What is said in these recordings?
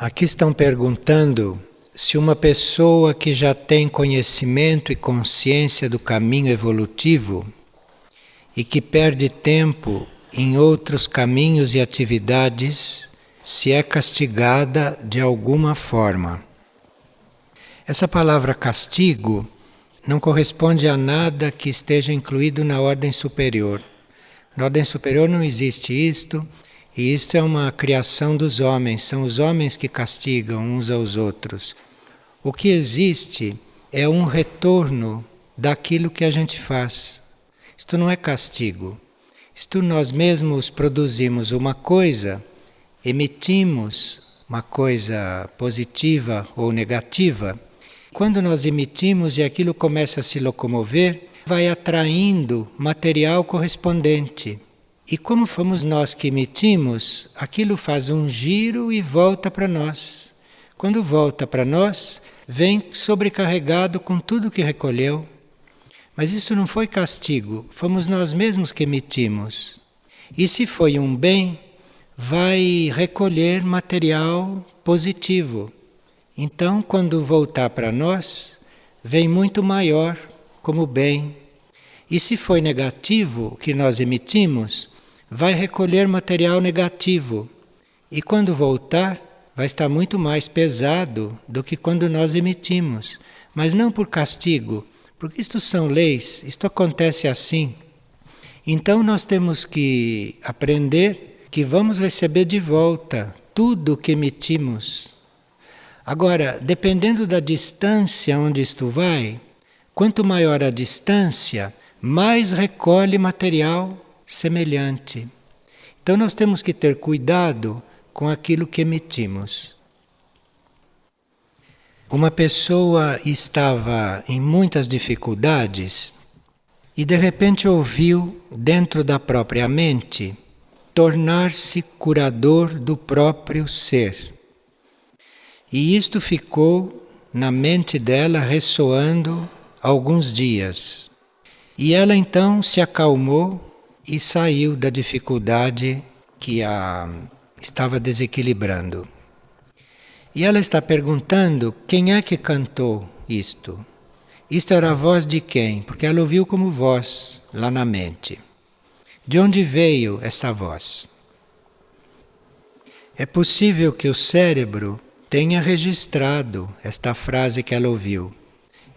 Aqui estão perguntando se uma pessoa que já tem conhecimento e consciência do caminho evolutivo e que perde tempo em outros caminhos e atividades, se é castigada de alguma forma. Essa palavra castigo não corresponde a nada que esteja incluído na ordem superior. Na ordem superior não existe isto, e isto é uma criação dos homens, são os homens que castigam uns aos outros. O que existe é um retorno daquilo que a gente faz. Isto não é castigo. Isto nós mesmos produzimos uma coisa, emitimos uma coisa positiva ou negativa. Quando nós emitimos e aquilo começa a se locomover, vai atraindo material correspondente. E como fomos nós que emitimos, aquilo faz um giro e volta para nós. Quando volta para nós, vem sobrecarregado com tudo que recolheu. Mas isso não foi castigo, fomos nós mesmos que emitimos. E se foi um bem, vai recolher material positivo. Então, quando voltar para nós, vem muito maior como bem. E se foi negativo que nós emitimos, vai recolher material negativo. E quando voltar, vai estar muito mais pesado do que quando nós emitimos. Mas não por castigo, porque isto são leis, isto acontece assim. Então nós temos que aprender que vamos receber de volta tudo o que emitimos. Agora, dependendo da distância onde isto vai, quanto maior a distância, mais recolhe material semelhante. Então nós temos que ter cuidado com aquilo que emitimos. Uma pessoa estava em muitas dificuldades e de repente ouviu dentro da própria mente tornar-se curador do próprio ser. E isto ficou na mente dela ressoando alguns dias. E ela então se acalmou e saiu da dificuldade que a estava desequilibrando. E ela está perguntando quem é que cantou isto. Isto era a voz de quem? Porque ela ouviu como voz lá na mente. De onde veio esta voz? É possível que o cérebro tenha registrado esta frase que ela ouviu.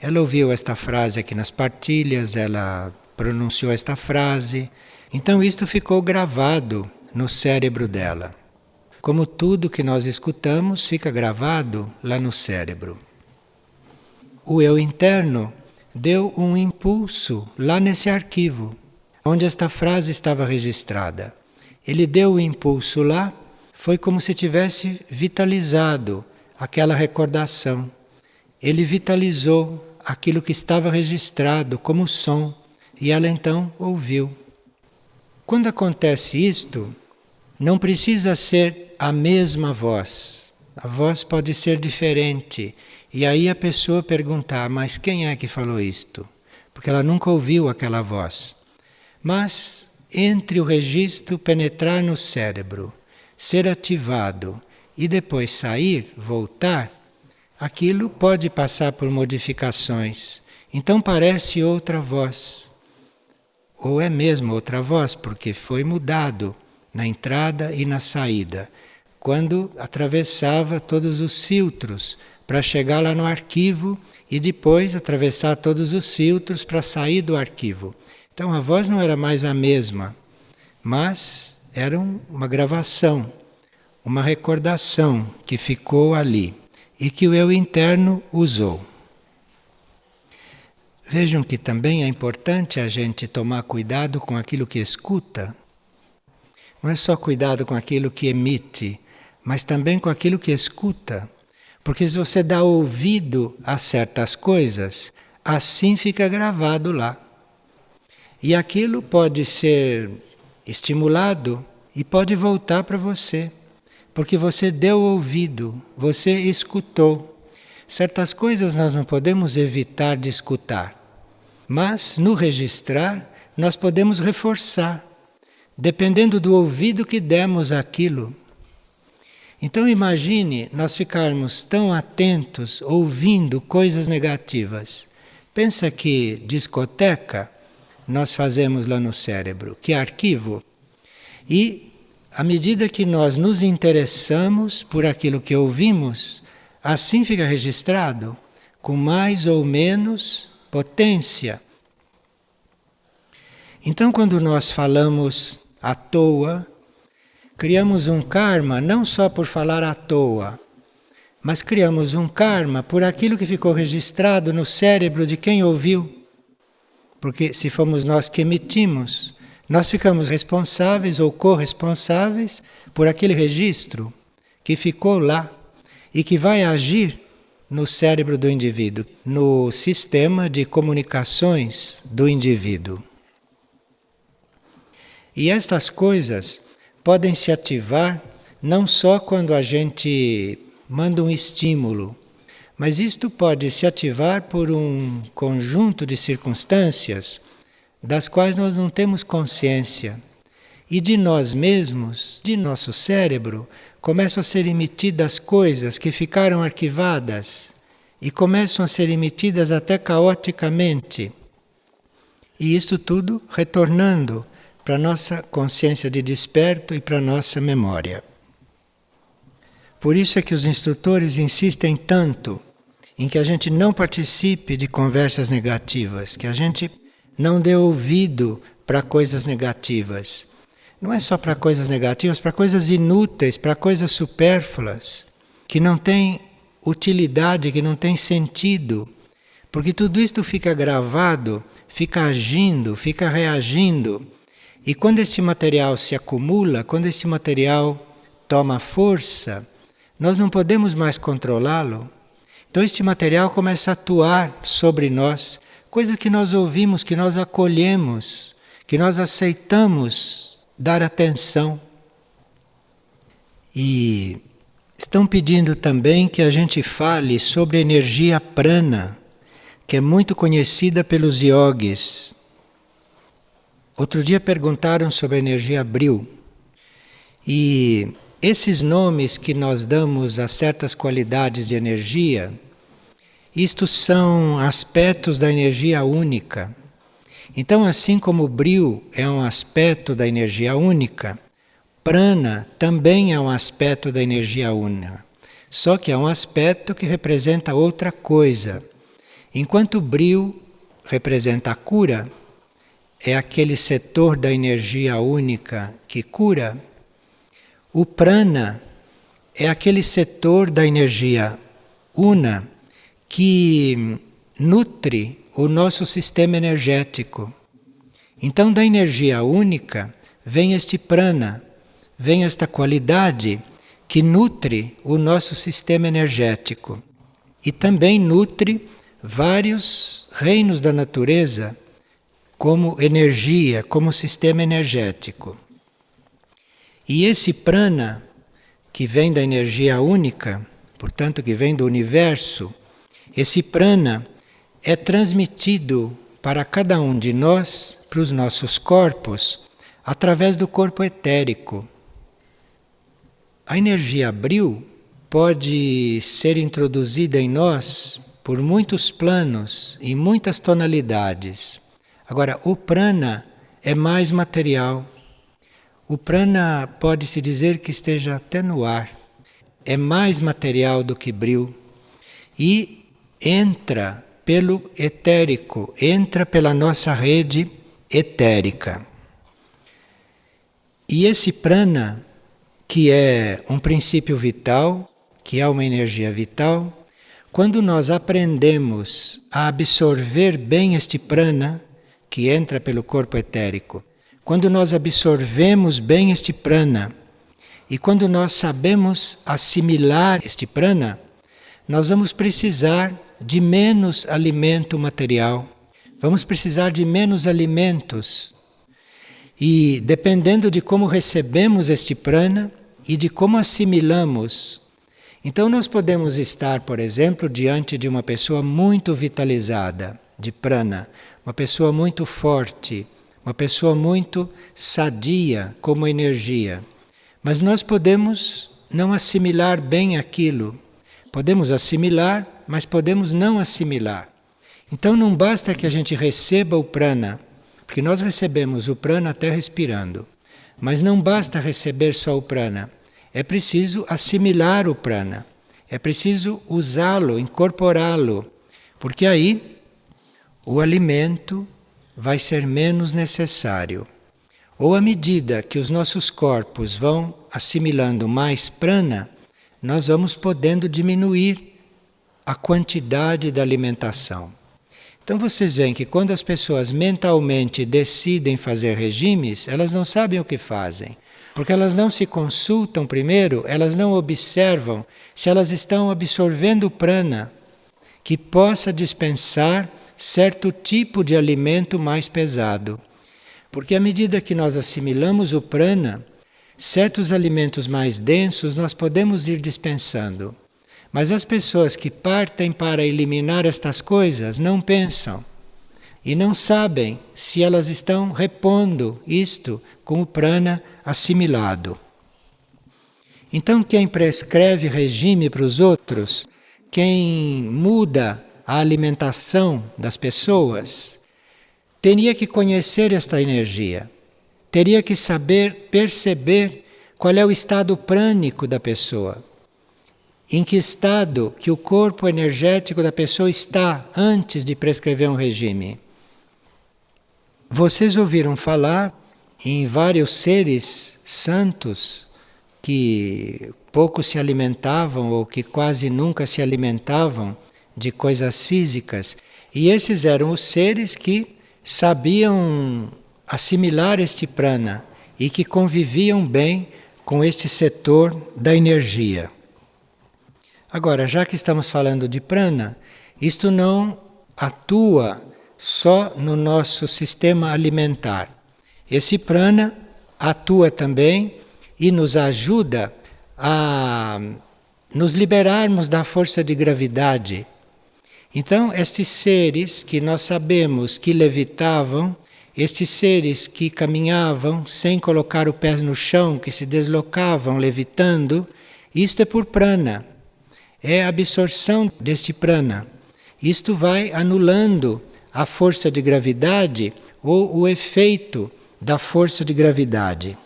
Ela ouviu esta frase aqui nas partilhas, ela pronunciou esta frase. Então isto ficou gravado no cérebro dela. Como tudo que nós escutamos fica gravado lá no cérebro. O eu interno deu um impulso lá nesse arquivo, onde esta frase estava registrada. Ele deu o impulso lá, foi como se tivesse vitalizado aquela recordação. Ele vitalizou aquilo que estava registrado como som, e ela então ouviu. Quando acontece isto, não precisa ser a mesma voz. A voz pode ser diferente. E aí a pessoa perguntar, mas quem é que falou isto? Porque ela nunca ouviu aquela voz. Mas entre o registro penetrar no cérebro, ser ativado e depois sair, voltar, aquilo pode passar por modificações. Então parece outra voz. Ou é mesmo outra voz, porque foi mudado na entrada e na saída, quando atravessava todos os filtros para chegar lá no arquivo e depois atravessar todos os filtros para sair do arquivo. Então a voz não era mais a mesma, mas era uma gravação, uma recordação que ficou ali e que o eu interno usou. Vejam que também é importante a gente tomar cuidado com aquilo que escuta. Não é só cuidado com aquilo que emite, mas também com aquilo que escuta. Porque se você dá ouvido a certas coisas, assim fica gravado lá. E aquilo pode ser estimulado e pode voltar para você. Porque você deu ouvido, você escutou. Certas coisas nós não podemos evitar de escutar. Mas no registrar, nós podemos reforçar, dependendo do ouvido que demos àquilo. Então imagine nós ficarmos tão atentos ouvindo coisas negativas. Pensa que discoteca nós fazemos lá no cérebro, que arquivo. E à medida que nós nos interessamos por aquilo que ouvimos, assim fica registrado, com mais ou menos potência. Então, quando nós falamos à toa, criamos um karma não só por falar à toa, mas criamos um karma por aquilo que ficou registrado no cérebro de quem ouviu. Porque se fomos nós que emitimos, nós ficamos responsáveis ou corresponsáveis por aquele registro que ficou lá e que vai agir no cérebro do indivíduo, no sistema de comunicações do indivíduo. E estas coisas podem se ativar não só quando a gente manda um estímulo, mas isto pode se ativar por um conjunto de circunstâncias das quais nós não temos consciência. E de nós mesmos, de nosso cérebro, começam a ser emitidas coisas que ficaram arquivadas e começam a ser emitidas até caoticamente. E isto tudo retornando para a nossa consciência de desperto e para a nossa memória. Por isso é que os instrutores insistem tanto em que a gente não participe de conversas negativas, que a gente não dê ouvido para coisas negativas. Não é só para coisas negativas, para coisas inúteis, para coisas supérfluas, que não têm utilidade, que não têm sentido. Porque tudo isto fica gravado, fica agindo, fica reagindo. E quando esse material se acumula, quando esse material toma força, nós não podemos mais controlá-lo. Então este material começa a atuar sobre nós, coisa que nós ouvimos, que nós acolhemos, que nós aceitamos dar atenção. E estão pedindo também que a gente fale sobre a energia prana, que é muito conhecida pelos yogis. Outro dia perguntaram sobre a energia bril. E esses nomes que nós damos a certas qualidades de energia, isto são aspectos da energia única. Então, assim como o bril é um aspecto da energia única, prana também é um aspecto da energia única. Só que é um aspecto que representa outra coisa. Enquanto o bril representa a cura, é aquele setor da energia única que cura, o prana é aquele setor da energia una que nutre o nosso sistema energético. Então, da energia única vem este prana, vem esta qualidade que nutre o nosso sistema energético e também nutre vários reinos da natureza como energia, como sistema energético. E esse prana, que vem da energia única, portanto que vem do universo, esse prana é transmitido para cada um de nós, para os nossos corpos, através do corpo etérico. A energia bril pode ser introduzida em nós por muitos planos e muitas tonalidades. Agora, o prana é mais material. O prana pode-se dizer que esteja até no ar. É mais material do que bril. E entra pelo etérico, entra pela nossa rede etérica. E esse prana, que é um princípio vital, que é uma energia vital, quando nós aprendemos a absorver bem este prana, que entra pelo corpo etérico, quando nós absorvemos bem este prana e quando nós sabemos assimilar este prana, nós vamos precisar de menos alimento material, vamos precisar de menos alimentos. E dependendo de como recebemos este prana e de como assimilamos, então nós podemos estar, por exemplo, diante de uma pessoa muito vitalizada de prana, uma pessoa muito forte, uma pessoa muito sadia como energia. Mas nós podemos não assimilar bem aquilo. Podemos assimilar, mas podemos não assimilar. Então não basta que a gente receba o prana, porque nós recebemos o prana até respirando. Mas não basta receber só o prana. É preciso assimilar o prana. É preciso usá-lo, incorporá-lo. Porque aí o alimento vai ser menos necessário. Ou à medida que os nossos corpos vão assimilando mais prana, nós vamos podendo diminuir a quantidade da alimentação. Então vocês veem que quando as pessoas mentalmente decidem fazer regimes, elas não sabem o que fazem. Porque elas não se consultam primeiro, elas não observam se elas estão absorvendo prana que possa dispensar certo tipo de alimento mais pesado. Porque à medida que nós assimilamos o prana, certos alimentos mais densos nós podemos ir dispensando. Mas as pessoas que partem para eliminar estas coisas não pensam e não sabem se elas estão repondo isto com o prana assimilado. Então quem prescreve regime para os outros, quem muda a alimentação das pessoas, teria que conhecer esta energia, teria que saber perceber qual é o estado prânico da pessoa, em que estado que o corpo energético da pessoa está antes de prescrever um regime. Vocês ouviram falar em vários seres santos que pouco se alimentavam ou que quase nunca se alimentavam de coisas físicas, e esses eram os seres que sabiam assimilar este prana e que conviviam bem com este setor da energia. Agora, já que estamos falando de prana, isto não atua só no nosso sistema alimentar. Esse prana atua também e nos ajuda a nos liberarmos da força de gravidade. Então, estes seres que nós sabemos que levitavam, estes seres que caminhavam sem colocar o pé no chão, que se deslocavam levitando, isto é por prana. É a absorção deste prana. Isto vai anulando a força de gravidade ou o efeito da força de gravidade.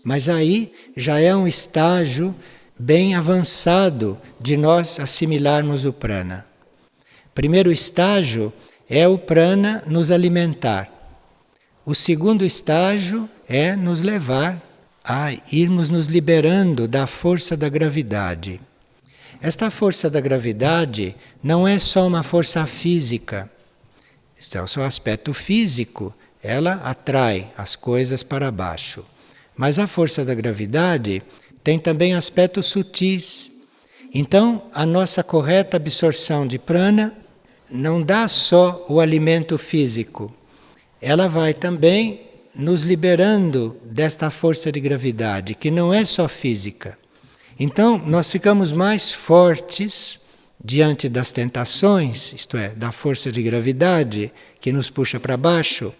Mas aí já é um estágio bem avançado de nós assimilarmos o prana. Primeiro estágio é o prana nos alimentar. O segundo estágio é nos levar a irmos nos liberando da força da gravidade. Esta força da gravidade não é só uma força física. Este é o seu aspecto físico, ela atrai as coisas para baixo. Mas a força da gravidade tem também aspectos sutis. Então, a nossa correta absorção de prana não dá só o alimento físico. Ela vai também nos liberando desta força de gravidade, que não é só física. Então, nós ficamos mais fortes diante das tentações, isto é, da força de gravidade que nos puxa para baixo,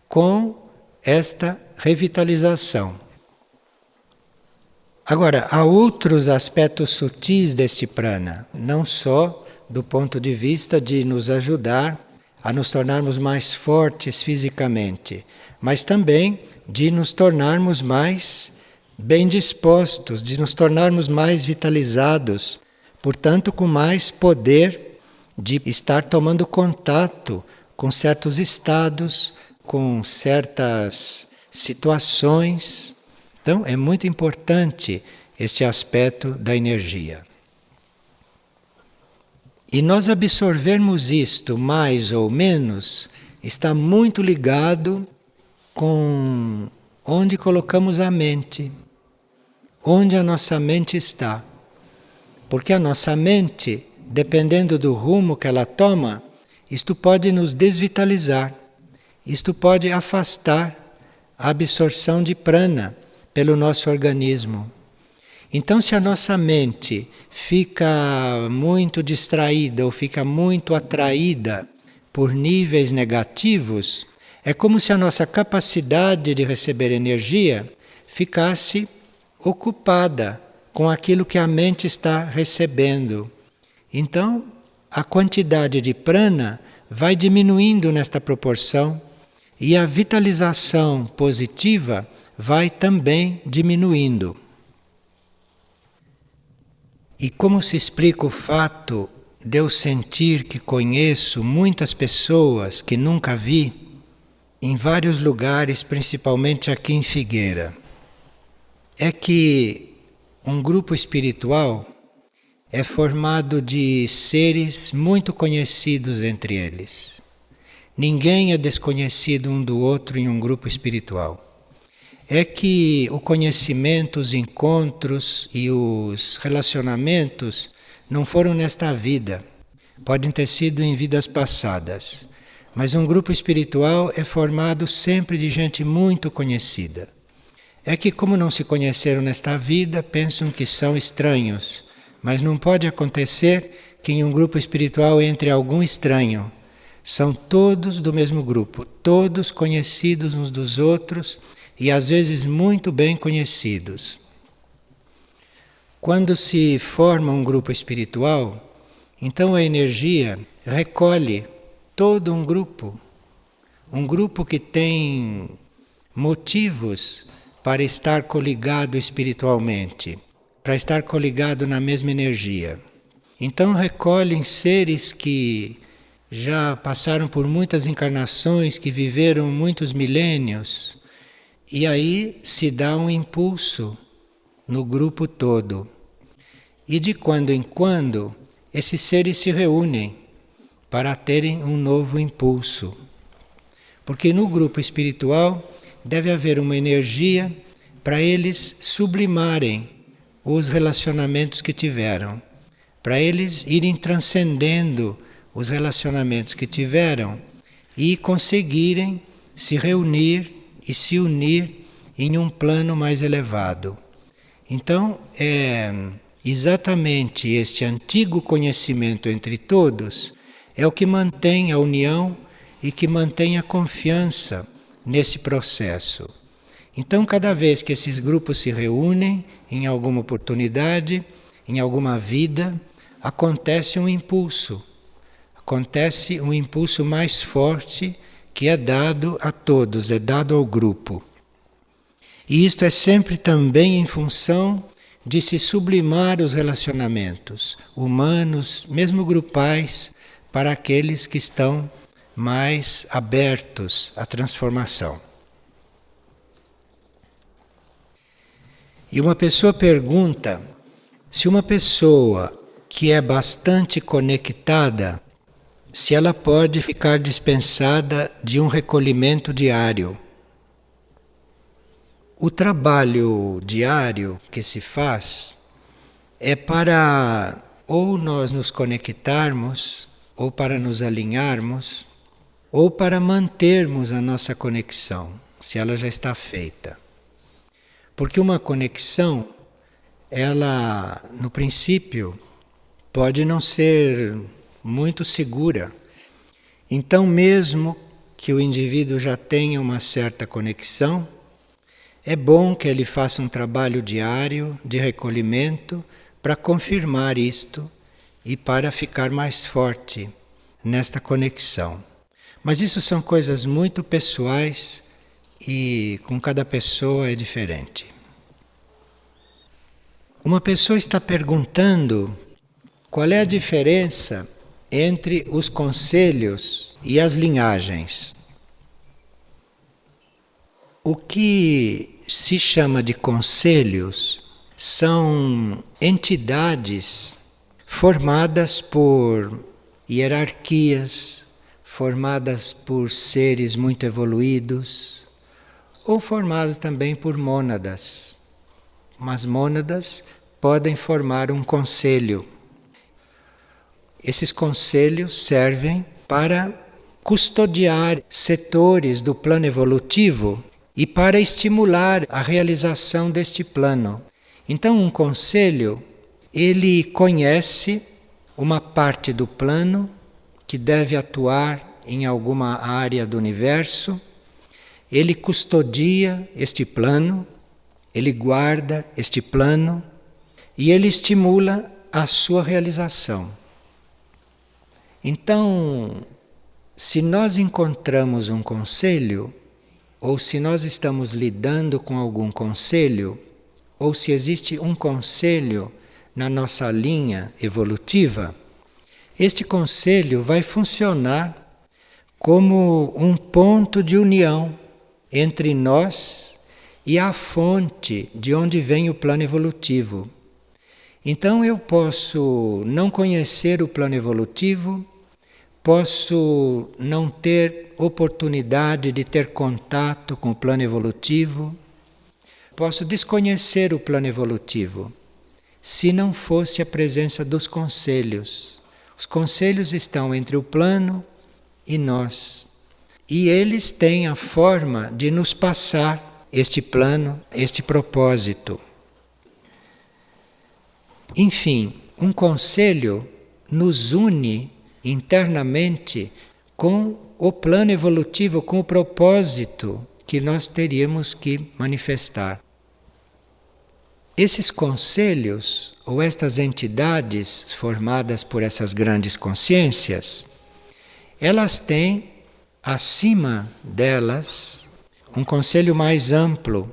com esta revitalização. Agora, há outros aspectos sutis deste prana, não só do ponto de vista de nos ajudar a nos tornarmos mais fortes fisicamente, mas também de nos tornarmos mais bem dispostos, de nos tornarmos mais vitalizados, portanto com mais poder de estar tomando contato com certos estados, com certas situações. Então é muito importante este aspecto da energia. E nós absorvermos isto mais ou menos está muito ligado com onde colocamos a mente. Onde a nossa mente está. Porque a nossa mente, dependendo do rumo que ela toma, isto pode nos desvitalizar, isto pode afastar a absorção de prana pelo nosso organismo. Então, se a nossa mente fica muito distraída ou fica muito atraída por níveis negativos, é como se a nossa capacidade de receber energia ficasse ocupada com aquilo que a mente está recebendo. Então, a quantidade de prana vai diminuindo nesta proporção e a vitalização positiva vai também diminuindo. E como se explica o fato de eu sentir que conheço muitas pessoas que nunca vi em vários lugares, principalmente aqui em Figueira? É que um grupo espiritual é formado de seres muito conhecidos entre eles. Ninguém é desconhecido um do outro em um grupo espiritual. É que o conhecimento, os encontros e os relacionamentos não foram nesta vida. Podem ter sido em vidas passadas. Mas um grupo espiritual é formado sempre de gente muito conhecida. É que, como não se conheceram nesta vida, pensam que são estranhos. Mas não pode acontecer que em um grupo espiritual entre algum estranho. São todos do mesmo grupo, todos conhecidos uns dos outros e às vezes muito bem conhecidos. Quando se forma um grupo espiritual, então a energia recolhe todo um grupo que tem motivos para estar coligado espiritualmente, para estar coligado na mesma energia. Então recolhem seres que já passaram por muitas encarnações, que viveram muitos milênios, e aí se dá um impulso no grupo todo. E de quando em quando, esses seres se reúnem para terem um novo impulso. Porque no grupo espiritual deve haver uma energia para eles sublimarem os relacionamentos que tiveram, para eles irem transcendendo os relacionamentos que tiveram e conseguirem se reunir e se unir em um plano mais elevado. Então, é exatamente este antigo conhecimento entre todos é o que mantém a união e que mantém a confiança nesse processo. Então, cada vez que esses grupos se reúnem, em alguma oportunidade, em alguma vida, acontece um impulso mais forte que é dado a todos, é dado ao grupo. E isto é sempre também em função de se sublimar os relacionamentos humanos, mesmo grupais, para aqueles que estão mais abertos à transformação. E uma pessoa pergunta se uma pessoa que é bastante conectada, se ela pode ficar dispensada de um recolhimento diário. O trabalho diário que se faz é para ou nós nos conectarmos, ou para nos alinharmos, ou para mantermos a nossa conexão, se ela já está feita. Porque uma conexão, ela, no princípio, pode não ser muito segura. Então, mesmo que o indivíduo já tenha uma certa conexão, é bom que ele faça um trabalho diário de recolhimento para confirmar isto e para ficar mais forte nesta conexão. Mas isso são coisas muito pessoais e com cada pessoa é diferente. Uma pessoa está perguntando qual é a diferença entre os conselhos e as linhagens. O que se chama de conselhos são entidades formadas por hierarquias, formadas por seres muito evoluídos, ou formadas também por mônadas. Mas mônadas podem formar um conselho. Esses conselhos servem para custodiar setores do plano evolutivo e para estimular a realização deste plano. Então, um conselho, ele conhece uma parte do plano que deve atuar em alguma área do universo, ele custodia este plano, ele guarda este plano, e ele estimula a sua realização. Então, se nós encontramos um conselho, ou se nós estamos lidando com algum conselho, ou se existe um conselho na nossa linha evolutiva, este conselho vai funcionar como um ponto de união entre nós e a fonte de onde vem o plano evolutivo. Então eu posso não conhecer o plano evolutivo, posso não ter oportunidade de ter contato com o plano evolutivo, posso desconhecer o plano evolutivo, se não fosse a presença dos conselhos. Os conselhos estão entre o plano e nós. E eles têm a forma de nos passar este plano, este propósito. Enfim, um conselho nos une internamente com o plano evolutivo, com o propósito que nós teríamos que manifestar. Esses conselhos, ou estas entidades formadas por essas grandes consciências, elas têm acima delas um conselho mais amplo,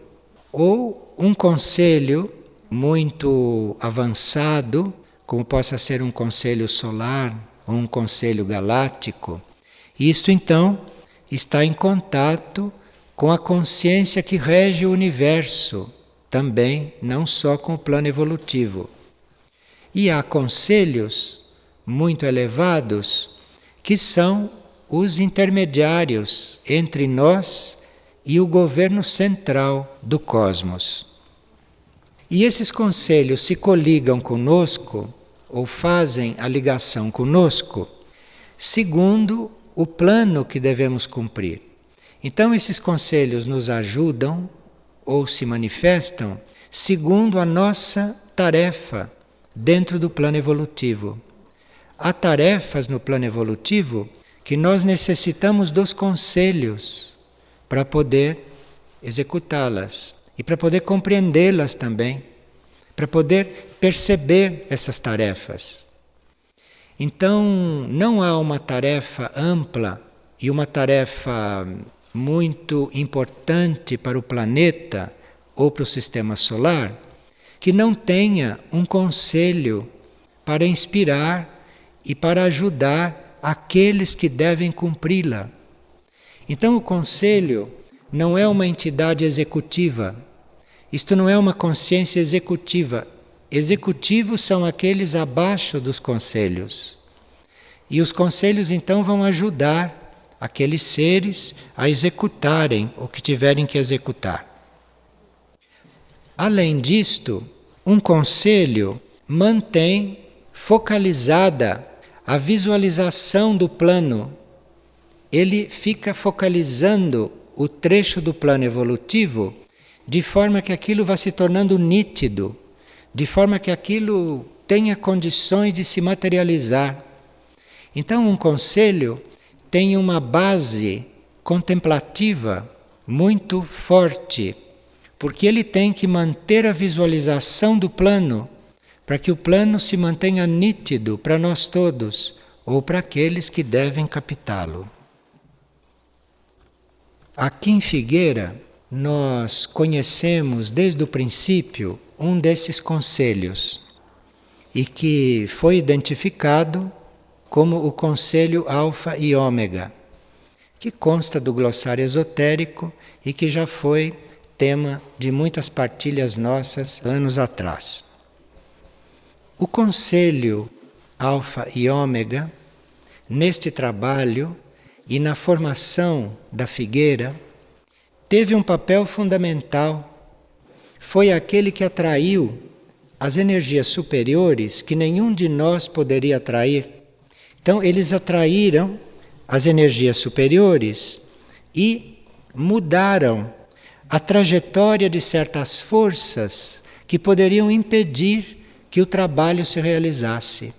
ou um conselho muito avançado, como possa ser um conselho solar ou um conselho galáctico. Isto então está em contato com a consciência que rege o universo, também não só com o plano evolutivo. E há conselhos muito elevados que são os intermediários entre nós e o governo central do cosmos. E esses conselhos se coligam conosco, ou fazem a ligação conosco, segundo o plano que devemos cumprir. Então esses conselhos nos ajudam ou se manifestam segundo a nossa tarefa dentro do plano evolutivo. Há tarefas no plano evolutivo que nós necessitamos dos conselhos para poder executá-las e para poder compreendê-las também, para poder perceber essas tarefas. Então, não há uma tarefa ampla e uma tarefa muito importante para o planeta ou para o sistema solar que não tenha um conselho para inspirar e para ajudar aqueles que devem cumpri-la. Então, o conselho não é uma entidade executiva. Isto não é uma consciência executiva. Executivos são aqueles abaixo dos conselhos. E os conselhos então vão ajudar aqueles seres a executarem o que tiverem que executar. Além disto, um conselho mantém focalizada a visualização do plano. Ele fica focalizando o trecho do plano evolutivo de forma que aquilo vá se tornando nítido, de forma que aquilo tenha condições de se materializar. Então, um conselho tem uma base contemplativa muito forte, porque ele tem que manter a visualização do plano, para que o plano se mantenha nítido para nós todos, ou para aqueles que devem captá-lo. Aqui em Figueira, nós conhecemos desde o princípio um desses conselhos, e que foi identificado como o Conselho Alfa e Ômega, que consta do glossário esotérico e que já foi tema de muitas partilhas nossas anos atrás. O Conselho Alfa e Ômega, neste trabalho e na formação da Figueira, teve um papel fundamental. Foi aquele que atraiu as energias superiores que nenhum de nós poderia atrair. Então, eles atraíram as energias superiores e mudaram a trajetória de certas forças que poderiam impedir que o trabalho se realizasse.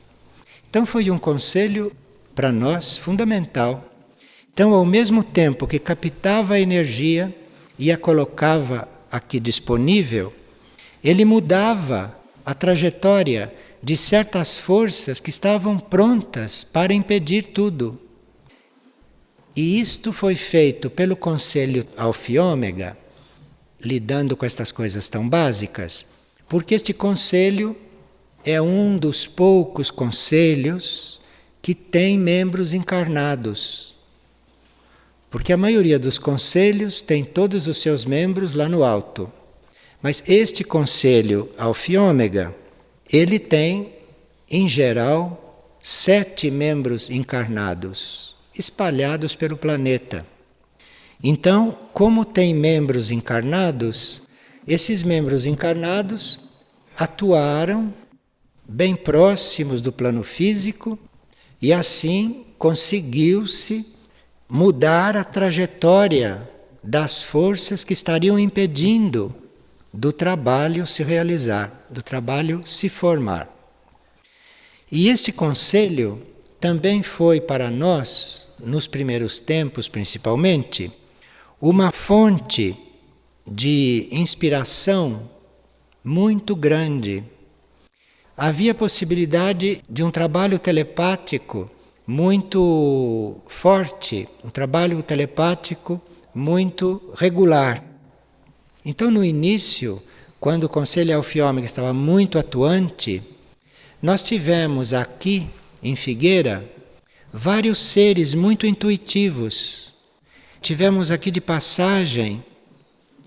Então, foi um conselho para nós fundamental. Então, ao mesmo tempo que captava a energia e a colocava aqui disponível, ele mudava a trajetória de certas forças que estavam prontas para impedir tudo. E isto foi feito pelo Conselho Alfa e Ômega, lidando com estas coisas tão básicas, porque este conselho é um dos poucos conselhos que tem membros encarnados. Porque a maioria dos conselhos tem todos os seus membros lá no alto. Mas este Conselho Alfa e Ômega, ele tem, em geral, 7 membros encarnados, espalhados pelo planeta. Então, como tem membros encarnados, esses membros encarnados atuaram bem próximos do plano físico e assim conseguiu-se mudar a trajetória das forças que estariam impedindo do trabalho se realizar, do trabalho se formar. E esse conselho também foi para nós, nos primeiros tempos principalmente, uma fonte de inspiração muito grande. Havia possibilidade de um trabalho telepático muito forte, um trabalho telepático muito regular. Então, no início, quando o Conselho Alfa e Ômega estava muito atuante, nós tivemos aqui, em Figueira, vários seres muito intuitivos. Tivemos aqui de passagem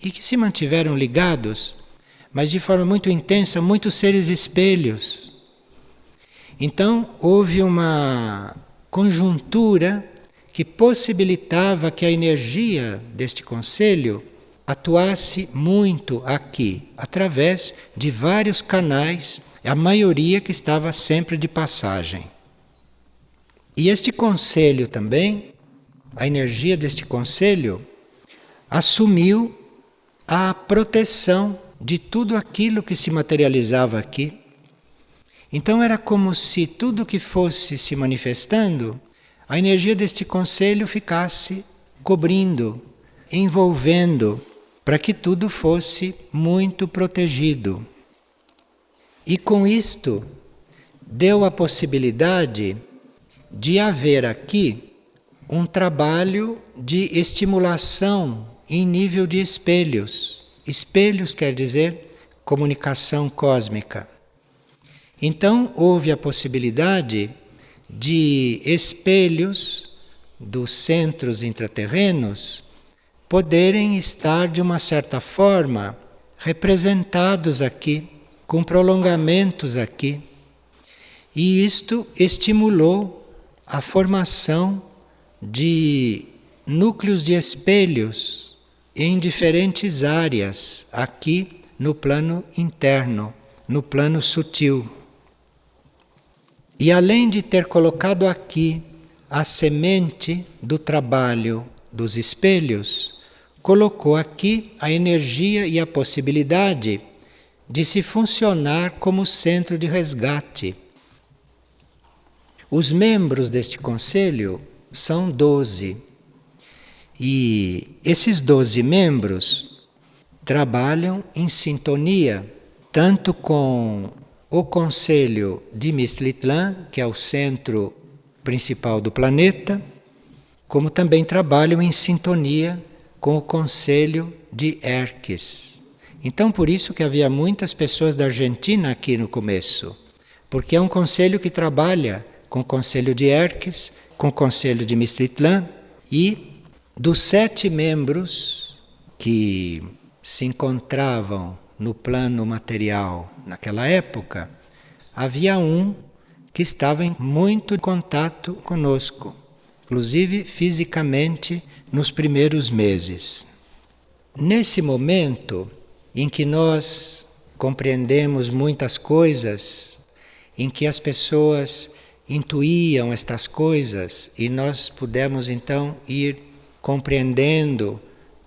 e que se mantiveram ligados, mas de forma muito intensa, muitos seres espelhos. Então, houve uma conjuntura que possibilitava que a energia deste conselho atuasse muito aqui, através de vários canais, a maioria que estava sempre de passagem. E este conselho também, a energia deste conselho, assumiu a proteção de tudo aquilo que se materializava aqui. Então era como se tudo que fosse se manifestando, a energia deste conselho ficasse cobrindo, envolvendo, para que tudo fosse muito protegido. E com isto, deu a possibilidade de haver aqui um trabalho de estimulação em nível de espelhos. Espelhos quer dizer comunicação cósmica. Então, houve a possibilidade de espelhos dos centros intraterrenos poderem estar, de uma certa forma, representados aqui, com prolongamentos aqui. E isto estimulou a formação de núcleos de espelhos em diferentes áreas, aqui no plano interno, no plano sutil. E além de ter colocado aqui a semente do trabalho dos espelhos, colocou aqui a energia e a possibilidade de se funcionar como centro de resgate. Os membros deste conselho são 12. E esses 12 membros trabalham em sintonia tanto com o Conselho de Mistlitlã, que é o centro principal do planeta, como também trabalham em sintonia com o Conselho de Erques. Então, por isso que havia muitas pessoas da Argentina aqui no começo, porque é um conselho que trabalha com o Conselho de Erques, com o Conselho de Mistlitlã, e dos 7 membros que se encontravam no plano material naquela época, havia um que estava em muito contato conosco, inclusive fisicamente nos primeiros meses. Nesse momento em que nós compreendemos muitas coisas, em que as pessoas intuíam estas coisas e nós pudemos então ir compreendendo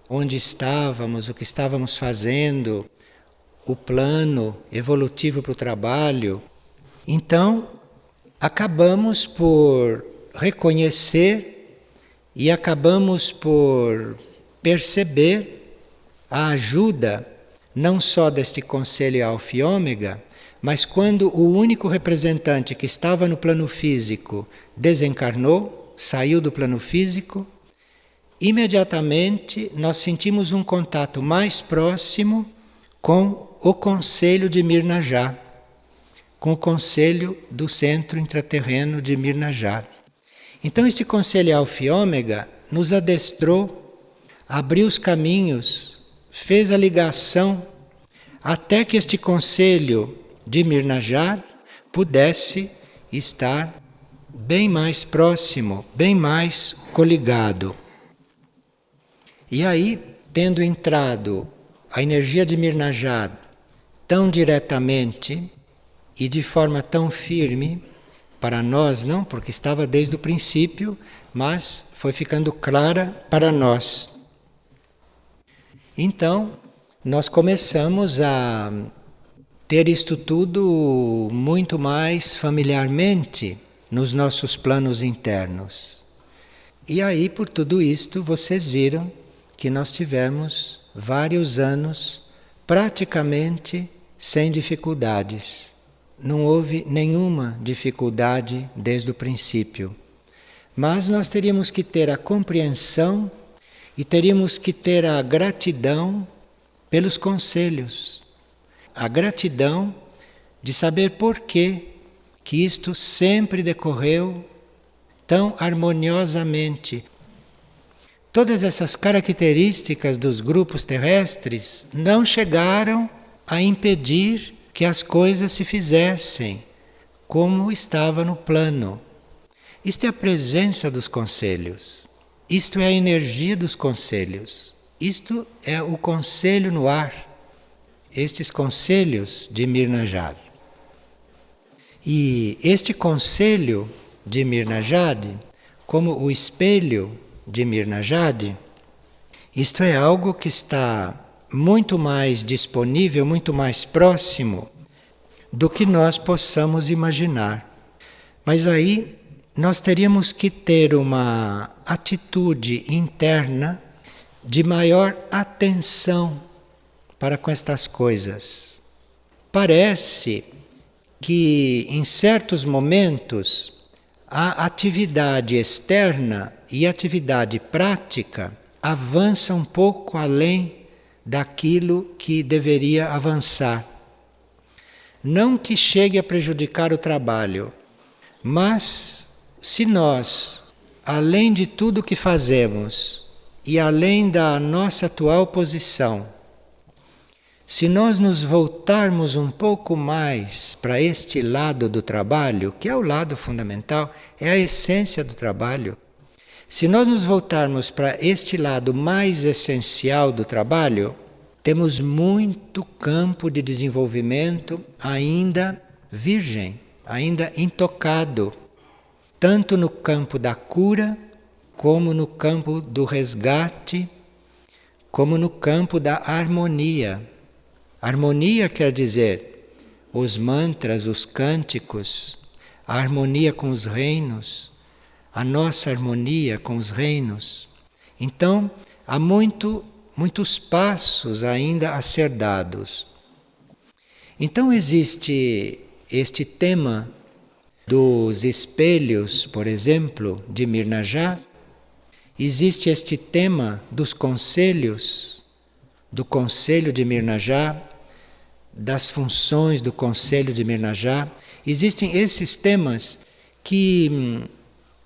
onde estávamos, o que estávamos fazendo, o plano evolutivo para o trabalho. Então, acabamos por reconhecer e acabamos por perceber a ajuda não só deste Conselho Alfa e Ômega, Mas quando o único representante que estava no plano físico desencarnou, saiu do plano físico, imediatamente nós sentimos um contato mais próximo com o Conselho de Mirnajá, com o Conselho do Centro Intraterreno de Mirnajá. Então este Conselho Alfa e Ômega nos adestrou, abriu os caminhos, fez a ligação, até que este Conselho de Mirnajá pudesse estar bem mais próximo, bem mais coligado. E aí, tendo entrado a energia de Mirnajá tão diretamente e de forma tão firme, para nós não, porque estava desde o princípio, mas foi ficando clara para nós. Então, nós começamos a ter isto tudo muito mais familiarmente nos nossos planos internos. E aí, por tudo isto, vocês viram que nós tivemos vários anos praticamente sem dificuldades. Não houve nenhuma dificuldade desde o princípio. Mas nós teríamos que ter a compreensão e teríamos que ter a gratidão pelos conselhos. A gratidão de saber por que isto sempre decorreu tão harmoniosamente. Todas essas características dos grupos terrestres não chegaram a impedir que as coisas se fizessem como estava no plano. Isto é a presença dos conselhos. Isto é a energia dos conselhos. Isto é o conselho no ar. Estes conselhos de Mirnajá. E este conselho de Mirnajá, como o espelho de Mirnajá, isto é algo que está muito mais disponível, muito mais próximo do que nós possamos imaginar. Mas aí nós teríamos que ter uma atitude interna de maior atenção para com estas coisas. Parece que em certos momentos a atividade externa e a atividade prática avança um pouco além daquilo que deveria avançar. Não que chegue a prejudicar o trabalho, mas se nós, além de tudo que fazemos e além da nossa atual posição, se nós nos voltarmos um pouco mais para este lado do trabalho, que é o lado fundamental, é a essência do trabalho. Se nós nos voltarmos para este lado mais essencial do trabalho, temos muito campo de desenvolvimento ainda virgem, ainda intocado, tanto no campo da cura, como no campo do resgate, como no campo da harmonia. Harmonia quer dizer os mantras, os cânticos, a harmonia com os reinos, a nossa harmonia com os reinos. Então, há muitos passos ainda a ser dados. Então existe este tema dos espelhos, por exemplo, de Mirnajá. Existe este tema dos conselhos, do Conselho de Mirnajá, das funções do Conselho de Mirnajá. Existem esses temas que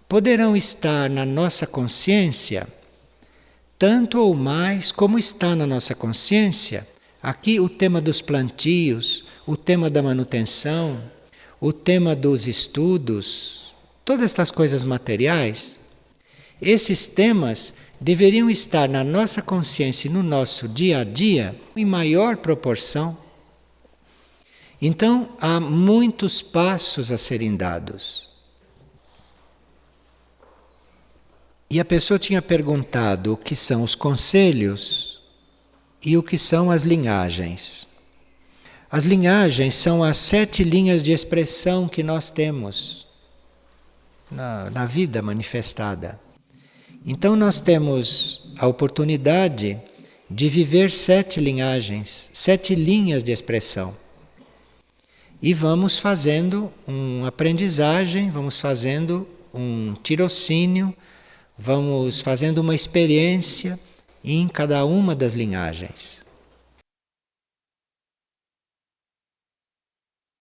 poderão estar na nossa consciência, tanto ou mais como está na nossa consciência. Aqui o tema dos plantios, o tema da manutenção, o tema dos estudos, todas estas coisas materiais, esses temas deveriam estar na nossa consciência e no nosso dia a dia em maior proporção. Então, há muitos passos a serem dados. E a pessoa tinha perguntado o que são os conselhos e o que são as linhagens. As linhagens são as 7 linhas de expressão que nós temos na vida manifestada. Então nós temos a oportunidade de viver 7 linhagens, 7 linhas de expressão. E vamos fazendo uma aprendizagem, vamos fazendo um tirocínio, vamos fazendo uma experiência em cada uma das linhagens.